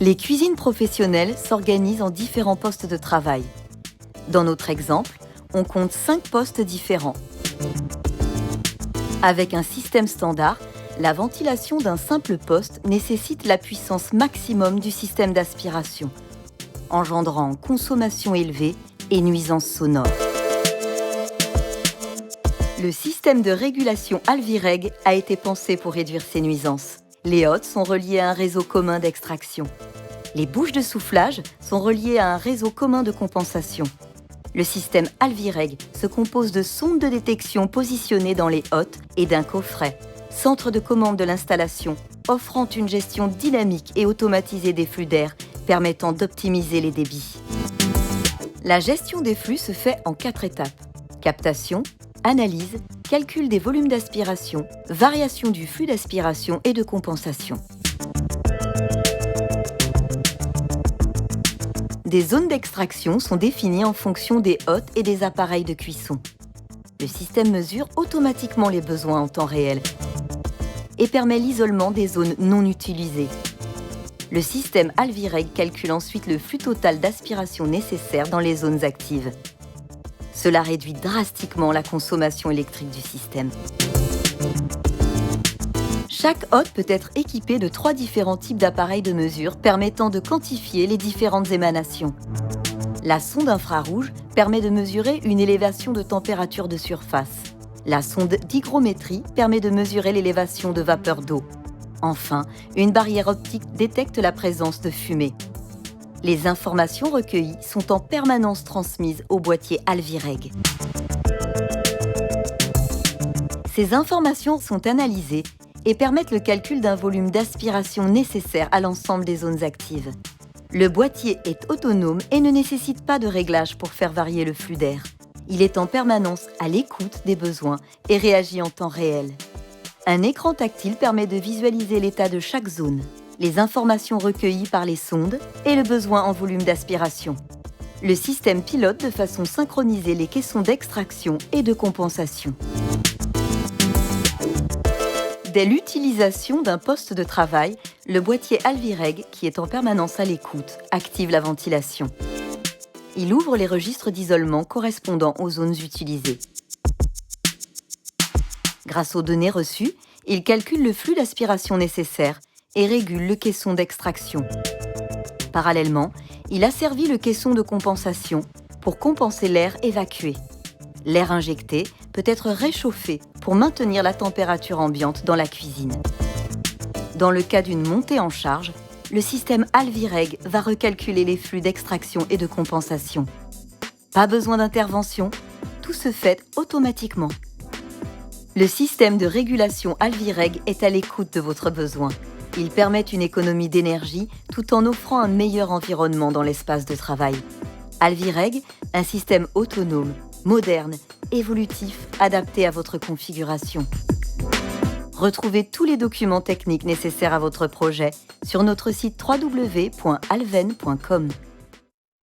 Les cuisines professionnelles s'organisent en différents postes de travail. Dans notre exemple, on compte 5 postes différents. Avec un système standard, la ventilation d'un simple poste nécessite la puissance maximum du système d'aspiration, engendrant consommation élevée et nuisances sonores. Le système de régulation Alvireg a été pensé pour réduire ces nuisances. Les hottes sont reliées à un réseau commun d'extraction. Les bouches de soufflage sont reliées à un réseau commun de compensation. Le système Alvireg se compose de sondes de détection positionnées dans les hottes et d'un coffret, centre de commande de l'installation, offrant une gestion dynamique et automatisée des flux d'air, permettant d'optimiser les débits. La gestion des flux se fait en 4 étapes. Captation, analyse, calcul des volumes d'aspiration, variation du flux d'aspiration et de compensation. Des zones d'extraction sont définies en fonction des hottes et des appareils de cuisson. Le système mesure automatiquement les besoins en temps réel et permet l'isolement des zones non utilisées. Le système Alvireg calcule ensuite le flux total d'aspiration nécessaire dans les zones actives. Cela réduit drastiquement la consommation électrique du système. Chaque hotte peut être équipée de 3 différents types d'appareils de mesure permettant de quantifier les différentes émanations. La sonde infrarouge permet de mesurer une élévation de température de surface. La sonde d'hygrométrie permet de mesurer l'élévation de vapeur d'eau. Enfin, une barrière optique détecte la présence de fumée. Les informations recueillies sont en permanence transmises au boîtier Alvireg. Ces informations sont analysées et permettent le calcul d'un volume d'aspiration nécessaire à l'ensemble des zones actives. Le boîtier est autonome et ne nécessite pas de réglage pour faire varier le flux d'air. Il est en permanence à l'écoute des besoins et réagit en temps réel. Un écran tactile permet de visualiser l'état de chaque zone, les informations recueillies par les sondes et le besoin en volume d'aspiration. Le système pilote de façon synchronisée les caissons d'extraction et de compensation. Dès l'utilisation d'un poste de travail, le boîtier Alvireg, qui est en permanence à l'écoute, active la ventilation. Il ouvre les registres d'isolement correspondant aux zones utilisées. Grâce aux données reçues, il calcule le flux d'aspiration nécessaire et régule le caisson d'extraction. Parallèlement, il asservit le caisson de compensation pour compenser l'air évacué. L'air injecté peut être réchauffé pour maintenir la température ambiante dans la cuisine. Dans le cas d'une montée en charge, le système Alvireg va recalculer les flux d'extraction et de compensation. Pas besoin d'intervention, tout se fait automatiquement. Le système de régulation Alvireg est à l'écoute de votre besoin. Il permet une économie d'énergie tout en offrant un meilleur environnement dans l'espace de travail. Alvireg, un système autonome, moderne, évolutif, adapté à votre configuration. Retrouvez tous les documents techniques nécessaires à votre projet sur notre site www.alven.com.